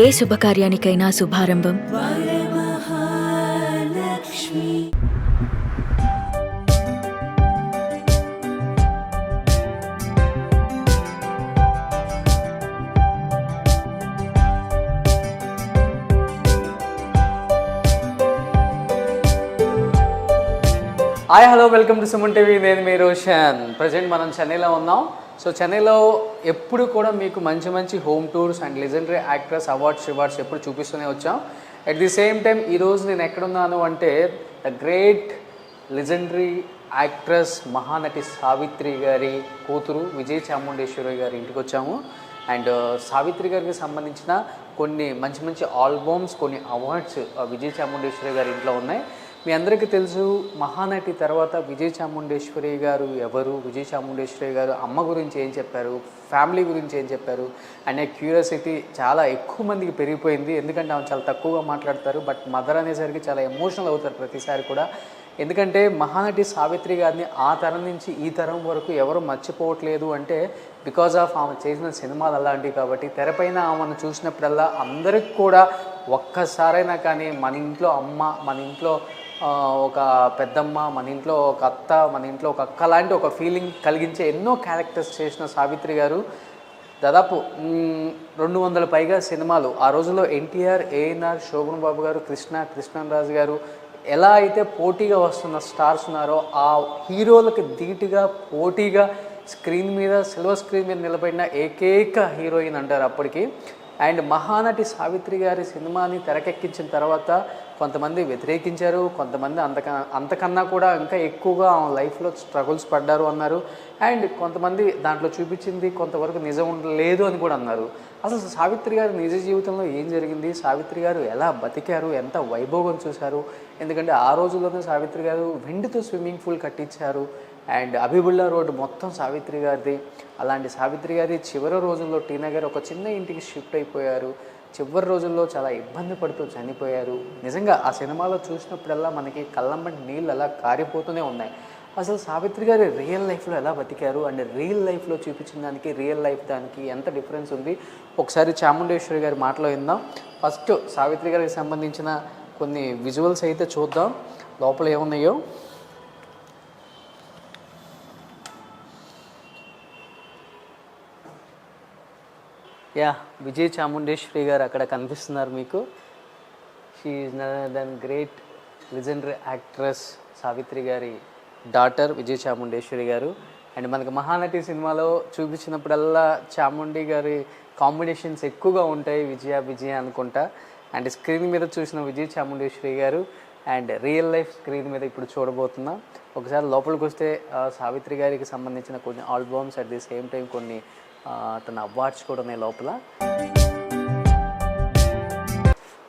ఏ శుభకార్యానికైనా శుభారంభం hi hello welcome to Suman TV. నేను మీ రోషన్. ప్రజెంట్ మనం చెన్నైలో ఉన్నాం. సో చెన్నైలో ఎప్పుడు కూడా మీకు మంచి మంచి home tours and legendary actress awards ఎప్పుడు చూపిస్తూనే వచ్చాం. అట్ ది సేమ్ టైం ఈరోజు నేను ఎక్కడున్నాను అంటే the great legendary actress Mahanati Savitri గారి కూతురు విజయ్ చాముండేశ్వరి గారి ఇంటికి వచ్చాము. అండ్ సావిత్రి గారికి సంబంధించిన కొన్ని మంచి మంచి ఆల్బమ్స్, కొన్ని అవార్డ్స్ విజయ్ చాముండేశ్వరి గారి ఇంట్లో ఉన్నాయి. మీ అందరికీ తెలుసు, మహానటి తర్వాత విజయ్ చాముండేశ్వరి గారు ఎవరు, విజయ్ చాముండేశ్వరి గారు అమ్మ గురించి ఏం చెప్పారు, ఫ్యామిలీ గురించి ఏం చెప్పారు అనే క్యూరియాసిటీ చాలా ఎక్కువ మందికి పెరిగిపోయింది. ఎందుకంటే ఆమె చాలా తక్కువగా మాట్లాడతారు, బట్ మదర్ అనేసరికి చాలా ఎమోషనల్ అవుతారు ప్రతిసారి కూడా. ఎందుకంటే మహానటి సావిత్రి గారిని ఆ తరం నుంచి ఈ తరం వరకు ఎవరు మర్చిపోవట్లేదు అంటే బికాజ్ ఆఫ్ ఆమె చేసిన సినిమాలు అలాంటివి. కాబట్టి తెరపైన ఆమెను చూసినప్పుడల్లా అందరికి కూడా ఒక్కసారైనా కానీ మన ఇంట్లో అమ్మ, మన ఇంట్లో ఒక పెద్దమ్మ, మన ఇంట్లో ఒక అత్త, మన ఇంట్లో ఒక అక్క లాంటి ఒక ఫీలింగ్ కలిగించే ఎన్నో క్యారెక్టర్స్ చేసిన సావిత్రి గారు దాదాపు 200 పైగా సినిమాలు. ఆ రోజుల్లో ఎన్టీఆర్, ఏఎన్ఆర్, శోభన్ బాబు గారు, కృష్ణరాజు గారు ఎలా అయితే పోటీగా వస్తున్న స్టార్స్ ఉన్నారో ఆ హీరోలకు ధీటుగా పోటీగా స్క్రీన్ మీద, సిల్వర్ స్క్రీన్ మీద నిలబడిన ఏకైక హీరోయిన్ అంటారు అప్పటికి. అండ్ మహానటి సావిత్రి గారి సినిమాని తెరకెక్కించిన తర్వాత కొంతమంది వ్యతిరేకించారు, కొంతమంది అంతకన్నా కూడా ఇంకా ఎక్కువగా లైఫ్లో స్ట్రగుల్స్ పడ్డారు అన్నారు. అండ్ కొంతమంది దాంట్లో చూపించింది కొంతవరకు నిజం లేదు అని కూడా అన్నారు. అసలు సావిత్రి గారి నిజ జీవితంలో ఏం జరిగింది, సావిత్రి గారు ఎలా బతికారు, ఎంత వైభోగం చూశారు. ఎందుకంటే ఆ రోజుల్లోనే సావిత్రి గారు వెండితో స్విమ్మింగ్ పూల్ కట్టించారు. అండ్ అబిబుల్లా రోడ్డు మొత్తం సావిత్రి గారిది. అలాంటి సావిత్రి గారి చివరి రోజుల్లో టీనగర్ ఒక చిన్న ఇంటికి షిఫ్ట్ అయిపోయారు. చివరి రోజుల్లో చాలా ఇబ్బంది పడుతూ చనిపోయారు. నిజంగా ఆ సినిమాలో చూసినప్పుడల్లా మనకి కళ్ళంబటి నీళ్ళు అలా కారిపోతూనే ఉన్నాయి. అసలు సావిత్రి గారి రియల్ లైఫ్లో ఎలా బతికారు అండ్ రియల్ లైఫ్లో చూపించిన దానికి రియల్ లైఫ్ దానికి ఎంత డిఫరెన్స్ ఉంది ఒకసారి చాముండేశ్వరి గారి మాటలో విందాం. ఫస్ట్ సావిత్రి గారికి సంబంధించిన కొన్ని విజువల్స్ అయితే చూద్దాం లోపల ఏమున్నాయో. విజయ్ చాముండేశ్వరి గారు అక్కడ కనిపిస్తున్నారు మీకు. She is other than great legendary actress Savitri గారి డాటర్ విజయ్ చాముండేశ్వరి గారు. అండ్ మనకి మహానటి సినిమాలో చూపించినప్పుడల్లా చాముండి గారి కాంబినేషన్స్ ఎక్కువగా ఉంటాయి, విజయ అనుకుంటా. అండ్ స్క్రీన్ మీద చూసిన విజయ్ చాముండేశ్వరి గారు అండ్ రియల్ లైఫ్ స్క్రీన్ మీద ఇప్పుడు చూడబోతున్నాం. ఒకసారి లోపలికి వస్తే సావిత్రి గారికి సంబంధించిన కొన్ని albums, at the same time కొన్ని తన అవార్డ్స్ కూడా ఉన్నాయి లోపల.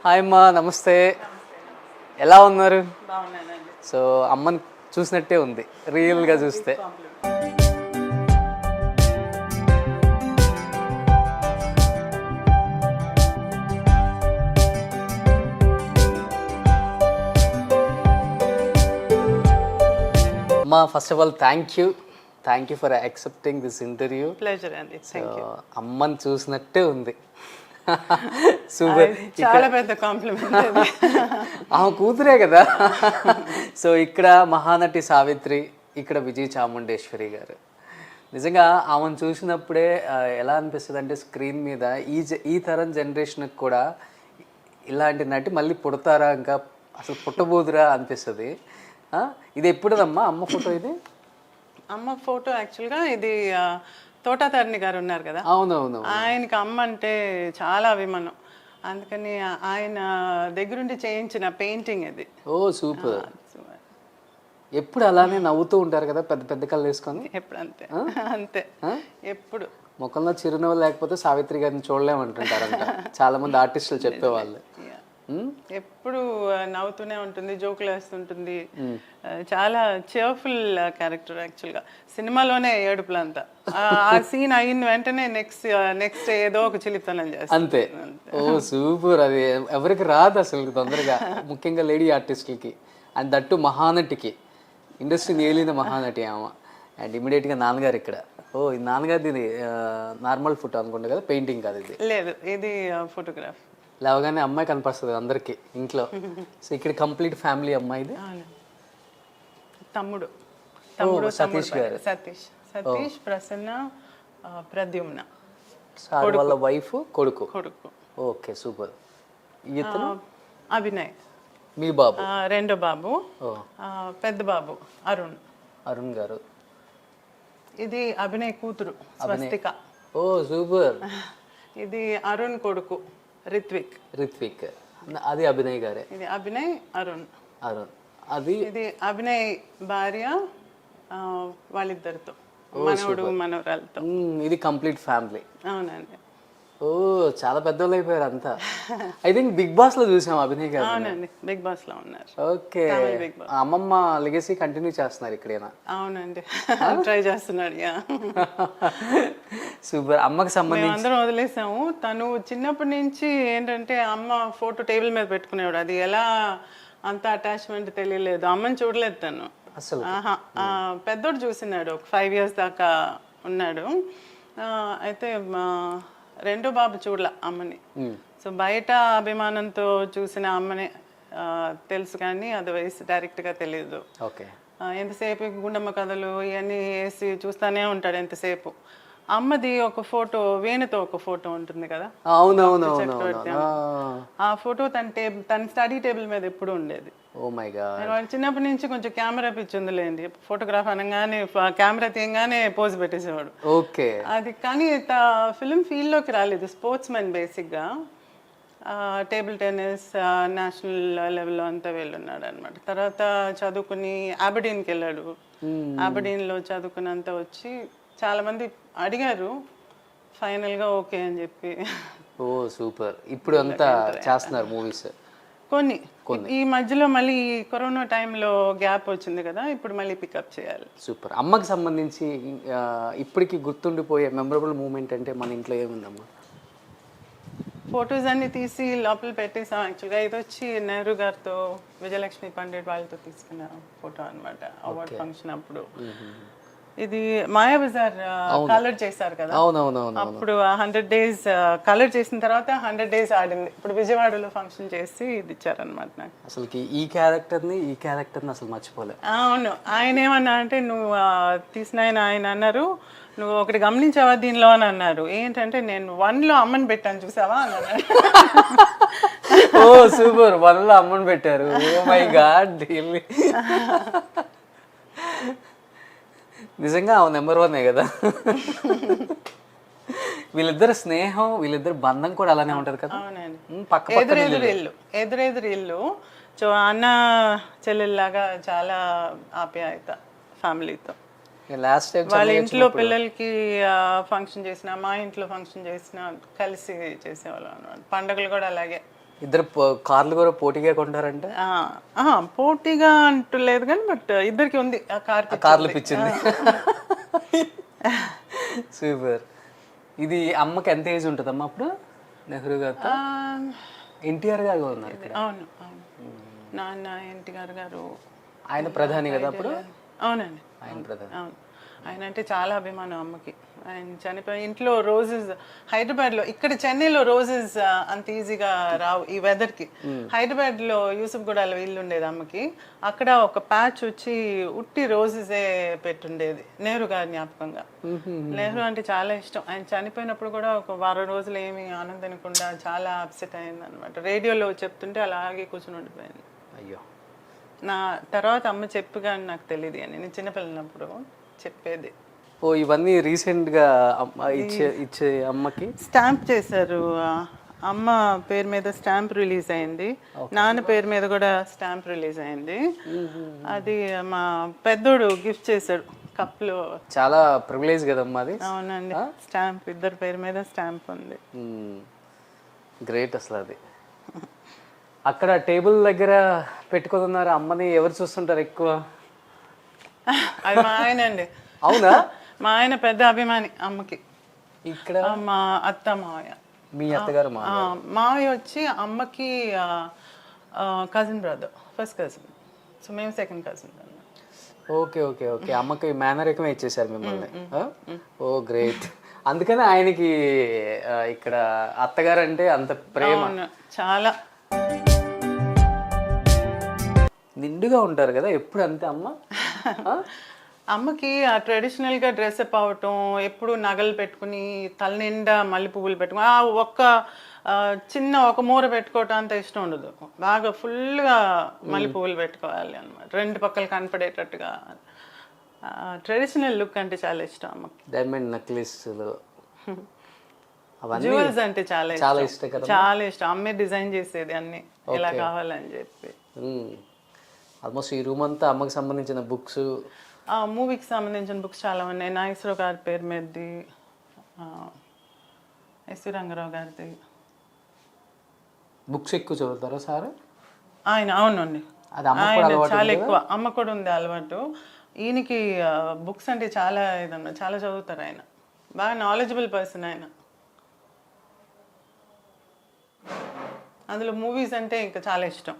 హాయ్ అమ్మా, నమస్తే. ఎలా ఉన్నారు? సో అమ్మని చూసినట్టే ఉంది రియల్గా చూస్తే. అమ్మా, first of all thank you for accepting this interview. Pleasure అండి. అమ్మని చూసినట్టే ఉంది. సూపర్. చాలా పెద్ద కాంప్లిమెంట్. ఆమె కూతురే కదా. సో ఇక్కడ మహానటి సావిత్రి, ఇక్కడ విజయ్ చాముండేశ్వరి గారు. నిజంగా ఆమెను చూసినప్పుడే ఎలా అనిపిస్తుంది అంటే స్క్రీన్ మీద ఈ తరం జనరేషన్కి కూడా ఇలాంటి నటి మళ్ళీ పుడతారా, ఇంకా అసలు పుట్టబోదురా అనిపిస్తుంది. ఇది ఎప్పుడుదమ్మా అమ్మ ఫోటో? ఇది అమ్మ ఫోటో యాక్చువల్గా ఇది తోటాతరణి గారు ఉన్నారు కదా, అవునవును, ఆయనకి అమ్మ అంటే చాలా అభిమానం. అందుకని ఆయన దగ్గరుండి చేయించిన పెయింటింగ్ ఇది. ఓ సూపర్. ఎప్పుడు అలానే నవ్వుతూ ఉంటారు కదా, పెద్ద పెద్ద కళ్ళు వేసుకొని. ఎప్పుడు అంతే అంతే. ఎప్పుడు ముఖంలో చిరునవ్వు లేకపోతే సావిత్రి గారిని చూడలేమంటుంటారంట చాలా మంది ఆర్టిస్టులు చెప్పేవాళ్ళు. ఎప్పుడు నవ్వుతూనే ఉంటుంది, జోకులు వేస్తుంటుంది. చాలా చేర్ఫుల్ క్యారెక్టర్ యాక్చువల్గా. సినిమాలోనే ఏడుపులంతా. ఆ సీన్ అయిన వెంటనే నెక్స్ట్ ఏదో ఒక చిలితనం చేస్తుంది అంతే. ఓ సూపర్. అది ఎవరికి రాదు అసలు తొందరగా, ముఖ్యంగా లేడీ ఆర్టిస్టులకి. అండ్ దట్టు మహానటికి, ఇండస్ట్రీని ఏలిన మహానటి ఆమె. అండ్ ఇమీడియట్గా నాన్నగారు ఇక్కడ. ఓ ఇది నాన్నగారిది నార్మల్ ఫోటో అనుకుంటా కదా, పెయింటింగ్ కాదు ఇది? లేదు, ఇది ఫోటోగ్రాఫ్. లేవగానే అమ్మాయి కనిపిస్తుంది అందరికి ఇంట్లో. సో ఇక్కడ కంప్లీట్ ఫ్యామిలీ అమ్మాయిది. అవును. తమ్ముడు తమ్ముడు సతీష్ గారు. సతీష్ ప్రసన్న ప్రద్యుమ్న సార్ వాళ్ళ వైఫ్ కొడుకు. కొడుకు. Okay super. ఇతను అభినయ్ మీ బాబు. రెండో బాబు. ఓ పెద్ద బాబు అరుణ్. అరుణ్ గారు. ఇది అభినయ్ కూతురు స్వస్తిక. ఓ సూపర్. ఇది అరుణ్ కొడుకు రిత్విక్. రిత్విక్. అది అభినయ్ గారే. ఇది అభినయ్ అరుణ్. అరుణ్. అది ఇది అభినయ్ భార్య వాళ్ళిద్దరితో మనవడు మనవరాలతో. ఇది కంప్లీట్ ఫ్యామిలీ. అవునండి. ఓ చాలా పెద్దోళ్ళు అయిపోయారు అంతా. ఐ థింక్ బిగ్ బాస్ లో చూసాం అభినయ్ గారు. అవునండి, బిగ్ బాస్ లో ఉన్నారు. ఓకే. అమ్మమ్మ లెగసీ కంటిన్యూ చేస్తున్నారు ఇక్కడేనా? అవునండి, ట్రై చేస్తున్నాడు. సూపర్. అమ్మకి సంబంధించి అందరం వదిలేసాము. తను చిన్నప్పటి నుంచి ఏంటంటే అమ్మ ఫోటో టేబుల్ మీద పెట్టుకునేవాడు. అది ఎలా అంత అటాచ్మెంట్ తెలియలేదు. అమ్మని చూడలేదు తను అసలు. పెద్దోడు చూసినాడు, ఒక 5 years దాకా ఉన్నాడు. అయితే రెండో బాబు చూడలే అమ్మని. సో బయట అభిమానంతో చూసిన అమ్మని తెలుసు, కానీ అదర్వైజ్ డైరెక్ట్గా తెలియదు. ఓకే. ఎంతసేపు గుండమ్మ కథలు ఇవన్నీ వేసి చూస్తూనే ఉంటాడు ఎంతసేపు. అమ్మది ఒక ఫోటో, వేణుతో ఒక ఫోటో ఉంటుంది కదా. అవునవునవును. ఆ ఫోటో తన స్టడీ టేబుల్ మీద ఎప్పుడు ఉండేది. Oh my God. చిన్నప్పటి నుంచి కొంచెం కెమెరా పిచ్చి ఉందిలేండి. ఫోటోగ్రాఫ్ అనగానే కెమెరా తీయగానే పోజ్ పెట్టేసేవాడు. ఓకే. అది కానీ ఫిలిం ఫీల్డ్లోకి రాలేదు. స్పోర్ట్స్ మెన్ బేసిక్గా. టేబుల్ టెన్నిస్ నేషనల్ లెవెల్లో అంతా వెళ్ళున్నాడు అనమాట. తర్వాత చదువుకుని అబర్డీన్కి వెళ్ళాడు. అబర్డీన్లో చదువుకున్నంత వచ్చి చాలా మంది అడిగారు, ఫైనల్గా ఓకే అని చెప్పి. ఓ సూపర్. ఇప్పుడు అంతా చేస్తున్నారు మూవీస్ కొన్ని. ఈ మధ్యలో మళ్ళీ కరోనా టైంలో గ్యాప్ వచ్చింది కదా, ఇప్పుడు మళ్ళీ పికప్ చేయాలి. సూపర్. అమ్మకి సంబంధించి ఇప్పటికి గుర్తుండిపోయే మెమరబుల్ మూమెంట్ అంటే మన ఇంట్లో ఏముందమ్మా? ఫొటోస్ అన్ని తీసి లోపల పెట్టేసాం. యాక్చువల్గా ఇది వచ్చి నెహ్రూ గారితో విజయలక్ష్మి పండిట్ వాళ్ళతో తీసుకున్న ఫోటో అనమాట, అవార్డ్ ఫంక్షన్ అప్పుడు. ఇది మాయాబజార్ కలర్ చేశారు కదా. అవునవునవును. అప్పుడు 100 days కలర్ చేసిన తర్వాత 100 days ఆడింది. ఇప్పుడు విజయవాడలో ఫంక్షన్ చేసి ఇది ఇచ్చారనమాట నాకు. అసలు ఈ క్యారెక్టర్ని అసలు మర్చిపోలే. అవును. ఆయన ఏమన్నా అంటే, నువ్వు తీసిన ఆయన అన్నారు, నువ్వు ఒకటి గమనించావా దీనిలో అని అన్నారు. ఏంటంటే, నేను 1లో అమ్మని పెట్టాను చూసావా అని అన్నాడు. ఓ సూపర్. 1లో అమ్మని పెట్టారు. Oh my God. నిజంగా నెంబర్ 1 కదా. వీళ్ళిద్దరు స్నేహం, వీళ్ళిద్దరు బంధం కూడా అలానే ఉంటది కదా. అవునండి. ఎదురెదురు ఇల్లు. సో అన్న చెల్లెల్లాగా చాలా ఆప్యాయత ఫ్యామిలీతో. లాస్ట్ టైం వాళ్ళ ఇంట్లో పిల్లలకి ఫంక్షన్ చేసిన, మా ఇంట్లో ఫంక్షన్ చేసిన కలిసి చేసేవాళ్ళం అనమాట. పండుగలు కూడా అలాగే. ఇద్దరు కార్లు కూడా పోటీగా కొంటారంటే? పోటీగా అంటూ లేదు కానీ, బట్ ఇద్దరికి ఉంది కార్లు పిచ్చింది. సూపర్. ఇది అమ్మకి ఎంత ఏజ్ ఉంటుందమ్మా అప్పుడు? నెహ్రూ గారితో ఎన్టీఆర్ గారు ఉన్నారు ఇక్కడ. అవును అవును. నాన్న ఎన్టీఆర్ గారు. ఆయన ప్రధాని కదా అప్పుడు. అవునండి, ఆయన ప్రధాని. అవును. ఆయన అంటే చాలా అభిమానం అమ్మకి. ఆయన చనిపోయి ఇంట్లో రోజెస్, హైదరాబాద్లో, ఇక్కడ చెన్నైలో రోజెస్ అంత ఈజీగా రావు ఈ వెదర్కి. హైదరాబాద్లో యూసుఫ్గూడలో ఇల్లు ఉండేది అమ్మకి. అక్కడ ఒక ప్యాచ్ వచ్చి ఉట్టి రోజెసే పెట్టుండేది నెహ్రూ గారి జ్ఞాపకంగా. నెహ్రూ అంటే చాలా ఇష్టం. ఆయన చనిపోయినప్పుడు కూడా ఒక 10 రోజులు ఏమీ ఆనందనకుండా చాలా అప్సెట్ అయింది అనమాట. రేడియోలో చెప్తుంటే అలాగే కూర్చొని ఉండిపోయింది. అయ్యో. నా తర్వాత అమ్మ చెప్పి కానీ నాకు తెలియదు అని, నేను చిన్నపిల్లనప్పుడు చెప్పేది. ఓ ఇవన్నీ రీసెంట్గా ఇచ్చే అమ్మకి స్టాంప్ చేశారు. అమ్మ పేరు మీద స్టాంప్ రిలీజ్ అయింది, నాన్న పేరు మీద కూడా స్టాంప్ రిలీజ్ అయింది. అది మా పెద్దోడు గిఫ్ట్ చేశాడు కప్లో. చాలా ప్రివిలేజ్ కదమ్మా అది. అవునండి. స్టాంప్ ఇద్దరు పేరు మీద స్టాంప్ ఉంది. గ్రేట్ అసలు అది. అక్కడ టేబుల్ దగ్గర పెట్టుకున్నారు అమ్మని. ఎవరు చూస్తుంటారు ఎక్కువ? అది మా ఆయన అండి. అవునా? మా ఆయన పెద్ద అభిమాని అమ్మకి. ఇక్కడ మా అత్త మావయ్య. మీ అత్తగారు? మావయ్య వచ్చి అమ్మకి cousin brother, first cousin. So మేము second cousin. Okay okay okay. అమ్మకి మేనరికమే ఇచ్చేసారు మిమ్మల్ని. Oh great. అందుకని ఆయనకి ఇక్కడ అత్తగారు అంటే అంత ప్రేమ. అవును, చాలా నిండుగా ఉంటారు కదా ఎప్పుడు, అంతే అమ్మ. అమ్మకి ఆ ట్రెడిషనల్గా డ్రెస్అప్ అవటం, ఎప్పుడు నగలు పెట్టుకుని తల నిండా మల్లె పువ్వులు పెట్టుకుని చిన్న ఒక మూర పెట్టుకోవటం అంత ఇష్టం ఉండదు. బాగా ఫుల్గా మల్లె పువ్వులు పెట్టుకోవాలి అనమాట, రెండు పక్కలు కనపడేటట్టుగా. ట్రెడిషనల్ లుక్ అంటే చాలా ఇష్టం అమ్మకి. డైమండ్ నెక్లెస్లు అవన్నీ జ్యువెల్స్ అంటే చాలా చాలా ఇష్టం, ఇష్టం కదా. చాలా ఇష్టం. అమ్మే డిజైన్ చేసేది అన్ని ఎలా కావాలని చెప్పి. ఆల్మోస్ట్ ఈ రూమ్ అంతా అమ్మకి సంబంధించిన బుక్స్, మూవీకి సంబంధించిన బుక్స్ చాలా ఉన్నాయి. నాగేశ్వరరావు గారి పేరు మీదది, ఎస్వి రంగారావు గారిది. బుక్స్ ఎక్కువ చదువుతారా సార్? ఆయన అవునండి, అది అమ్మ ఆయన చాలా ఎక్కువ. అమ్మ కూడా ఉంది అలవాటు. ఈయనకి బుక్స్ అంటే చాలా ఇదన్నా, చాలా చదువుతారు ఆయన. బాగా నాలెడ్జబుల్ పర్సన్ ఆయన. అందులో మూవీస్ అంటే ఇంకా చాలా ఇష్టం.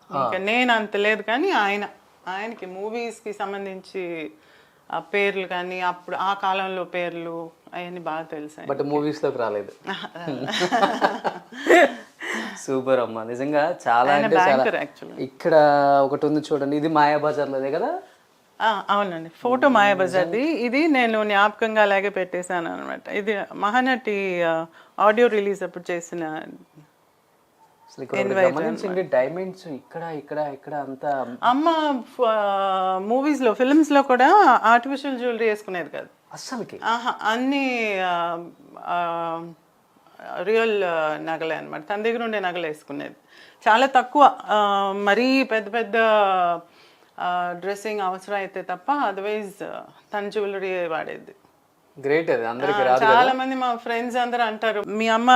ఇంకా నేను అంత లేదు కానీ ఆయనకి మూవీస్కి సంబంధించి ఆ పేర్లు కానీ అప్పుడు ఆ కాలంలో పేర్లు అవన్నీ బాగా తెలుసు. బట్ మూవీస్లోకి రాలేదు. సూపర్ అమ్మ, నిజంగా చాలా అంటే చాలా. ఇక్కడ ఒకటి ఉంది చూడండి, ఇది మాయాబజార్లోదే కదా? అవునండి, ఫోటో మాయాబజార్ది. ఇది నేను జ్ఞాపకంగా అలాగే పెట్టేశాను అనమాట. ఇది మహానటి ఆడియో రిలీజ్ అప్పుడు చేసిన. డైమండ్స్ ఇక్కడ ఇక్కడ ఇక్కడ అంతా అమ్మ మూవీస్ లో, ఫిల్మ్స్ లో కూడా ఆర్టిఫిషియల్ జ్యువెలరీ వేసుకునేది కాదు అస్సలకి. అన్ని రియల్ నగలే అనమాట. తన దగ్గర ఉండే నగలు వేసుకునేది చాలా తక్కువ. మరీ పెద్ద పెద్ద డ్రెస్సింగ్ అవసరం అయితే తప్ప అదర్వైజ్ తన జ్యువెలరీ వాడేది. గ్రేట్, అది అందరికి రాదు. చాలా మంది మా ఫ్రెండ్స్ అందరూ అంటారు, మీ అమ్మ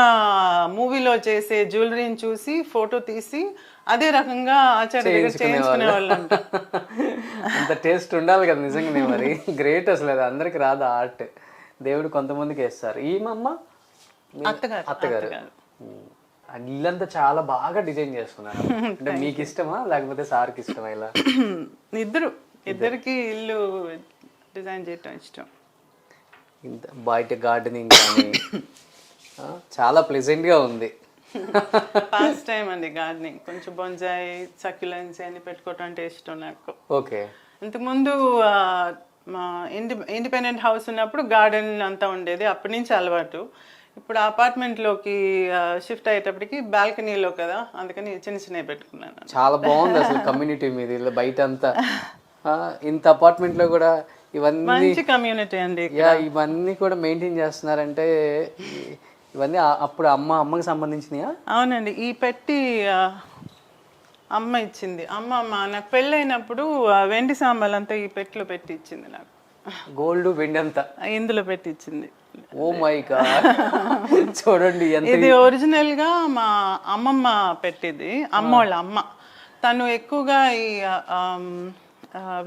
మూవీలో చేసే జ్యువెలరీని చూసి ఫోటో తీసి అదే రకంగా ఆచార్య దగ్గర చేయించుకునే వాళ్ళు అంట. అంత టేస్ట్ ఉండాలి కదా నిజంగానే. మరి గ్రేట్ అసలు, అది అందరికి రాదు ఆర్ట్. దేవుడు కొంతమందికి వేస్తారు. ఈమమ్మ అత్తగారు ఇల్లంతా చాలా బాగా డిజైన్ చేస్తున్నారు. అంటే మీకు ఇష్టమా లేకపోతే సార్కి ఇష్టమా? ఇలా ఇద్దరికి ఇల్లు డిజైన్ చేయటం ఇష్టం. ఇంత బయట గార్డెనింగ్ కానీ చాలా ప్లెజెంట్గా ఉంది. ఫస్ట్ టైం అండి గార్డెనింగ్. కొంచెం బొంజాయి, సక్యులెన్స్ అన్ని పెట్టుకోవటం అంటే ఇష్టం నాకు. ఓకే. ఇంతకుముందు మా ఇండిపెండెంట్ హౌస్ ఉన్నప్పుడు గార్డెన్ అంతా ఉండేది, అప్పటి నుంచి అలవాటు. ఇప్పుడు అపార్ట్మెంట్లోకి షిఫ్ట్ అయ్యేటప్పటికి బాల్కనీలో కదా, అందుకని చిన్న చిన్నవి పెట్టుకున్నాను. చాలా బాగుంది అసలు కమ్యూనిటీ మీద. ఇలా బయట అంతా ఇంత అపార్ట్మెంట్లో కూడా ఇవన్నీ మంచి కమ్యూనిటీ అండి. ఇవన్నీ కూడా మెయింటైన్ చేస్తున్నారంటే ఇవన్నీ అప్పుడు అమ్మకి సంబంధించినయా? అవునండి, ఈ పెట్టి అమ్మ ఇచ్చింది. అమ్మ నాకు పెళ్ళైనప్పుడు వెండి సాంబాలంతా ఈ పెట్టిలో పెట్టి ఇచ్చింది నాకు. గోల్డ్ వెండి అంతా ఇందులో పెట్టి ఇచ్చింది. ఓ మై గాడ్, చూడండి. ఇది ఒరిజినల్ గా మా అమ్మమ్మ పెట్టింది. అమ్మోళ్ళ అమ్మ తను ఎక్కువగా ఈ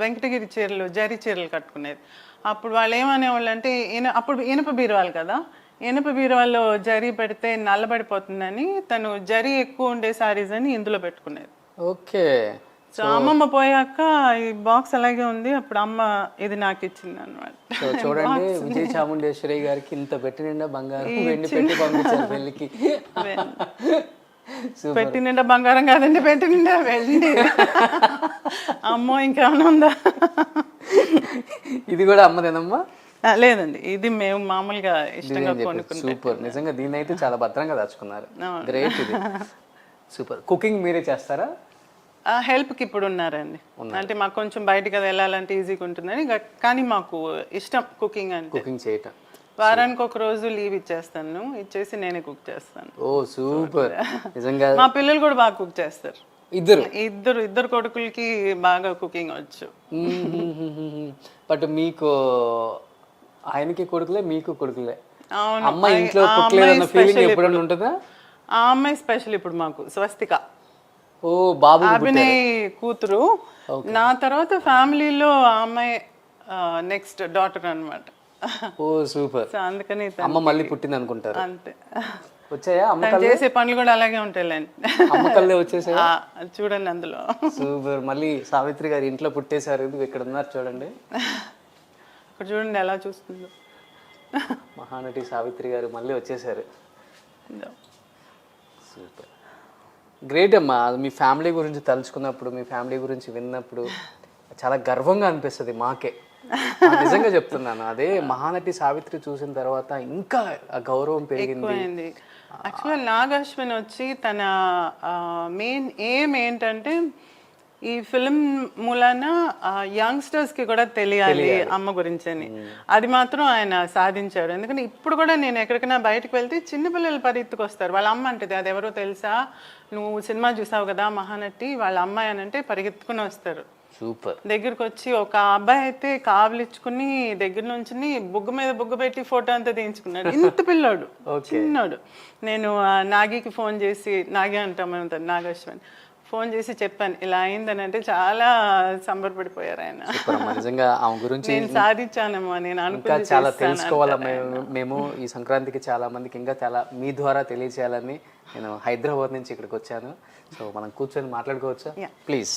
వెంకటగిరి చీరలు, జరీ చీరలు కట్టుకునేది. అప్పుడు వాళ్ళు ఏమనేవాళ్ళు అంటే, అప్పుడు ఇనుప బీరువాలు కదా, ఇనుప బీరువాల్లో జరీ పెడితే నల్లబడిపోతుందని తను జరీ ఎక్కువ ఉండే సారీస్ అని ఇందులో పెట్టుకునేది. ఓకే. సో అమ్మమ్మ పోయాక ఈ బాక్స్ అలాగే ఉంది. అప్పుడు అమ్మ ఇది నాకు ఇచ్చింది అనమాట. చూడండి, విజయ చాముండేశ్వరి గారికి ఇంత పెట్టి నిండా బంగారం వెండి పెట్టి పంపించారు పెళ్ళికి. పెట్టి నిండా బంగారం కాదండి, పెట్టి నిండా వెళ్ళి. అమ్మో ఇంకేమైనా ఉందా? ఇది కూడా అమ్మదేనమ్మా? లేదండి, ఇది మేము మామూలుగా ఇష్టంగా కొనుక్కున్నాం. సూపర్, నిజంగా దీని అయితే చాలా భద్రంగా దాచుకున్నారు. గ్రేట్. ఇది సూపర్. కుకింగ్ మీరే చేస్తారా? హెల్ప్కి ఇప్పుడు ఉన్నారండి. అంటే మాకు కొంచెం బయటకు వెళ్ళాలంటే ఈజీగా ఉంటుందని, కానీ మాకు ఇష్టం కుకింగ్ అంటే. కుకింగ్ చేయటం. వారానికి ఒక రోజు లీవ్ ఇచ్చేస్తాను, ఇచ్చేసి నేనే కుక్ చేస్తాను. ఓ సూపర్. నిజంగా మా పిల్లలు కూడా బాగా కుక్ చేస్తారు. ఇద్దరు కొడుకులకి బాగా కుకింగ్ వచ్చు. బట్ మీకు ఆయనకి కొడుకులే, మీకు కొడుకులే? అవును. అమ్మ ఇంట్లో పుట్టలేదన్న ఫీలింగ్ ఎప్పుడైనా ఉంటుందా? ఆ అమ్మాయి స్పెషల్ ఇప్పుడు మాకు. స్వస్తిక ఓ బాబు అభినయ్ కూతురు. నా తర్వాత ఫ్యామిలీలో ఆ అమ్మాయి నెక్స్ట్ డాటర్ అన్నమాట. ఓ సూపర్. అందుకని అమ్మ మళ్ళీ పుట్టింది అనుకుంటారు. అంతే. వచ్చాయా అమ్మ చేసే పనులు కూడా అలాగే ఉంటాయి. అమ్మకల్లే వచ్చేసాయా? చూడండి అందులో. సూపర్. మళ్ళీ సావిత్రి గారు ఇంట్లో పుట్టేశారు, ఇక్కడ ఉన్నారు చూడండి. అక్కడ చూడండి ఎలా చూస్తుందో. మహానటి సావిత్రి గారు మళ్ళీ వచ్చేసారు. సూపర్, గ్రేట్ అమ్మా. మీ ఫ్యామిలీ గురించి తలుచుకున్నప్పుడు, మీ ఫ్యామిలీ గురించి విన్నప్పుడు చాలా గర్వంగా అనిపిస్తుంది మాకే. నిజంగా చెప్తున్నాను. అదే మహానటి సావిత్రి చూసిన తర్వాత ఇంకా ఆ గౌరవం పెరిగింది. యాక్చువల్ నాగ్ అశ్విన్ వచ్చి తన మెయిన్ ఎయిమ్ ఏంటంటే ఈ ఫిల్మ్ మూలాన యంగ్స్టర్స్కి కూడా తెలియాలి అమ్మ గురించి అని. అది మాత్రం ఆయన సాధించాడు. ఎందుకంటే ఇప్పుడు కూడా నేను ఎక్కడికైనా బయటకు వెళ్తే చిన్నపిల్లలు పరిగెత్తుకు వస్తారు. వాళ్ళ అమ్మ అంటది, అది ఎవరో తెలుసా, నువ్వు సినిమా చూసావు కదా మహానటి, వాళ్ళ అమ్మాయి అని అంటే పరిగెత్తుకుని వస్తారు. సూపర్. దగ్గరకు వచ్చి ఒక అబ్బాయి అయితే కావులిచ్చుకుని దగ్గర నుంచి బుగ్గ మీద బుగ్గ పెట్టి ఫోటో అంతా తీయించుకున్నాడు. ఇంత పిల్లోడు, చిన్నోడు. నేను నాగికి ఫోన్ చేసి, నాగి అంటాం నాగ్ అశ్విన్, ఫోన్ చేసి చెప్పాను ఇలా అయిందని. అంటే చాలా సంబరపడిపోయారు ఆయన. నిజంగా ఆమె గురించి నేను సాధించానమ్మా, నేను అనుకుని చాలా తెలుసుకోవాలా. మేము ఈ సంక్రాంతికి చాలా మందికి ఇంకా చాలా మీ ద్వారా తెలియచేయాలని నేను హైదరాబాద్ నుంచి ఇక్కడికి వచ్చాను. సో మనం కూర్చొని మాట్లాడుకోవచ్చా ప్లీజ్?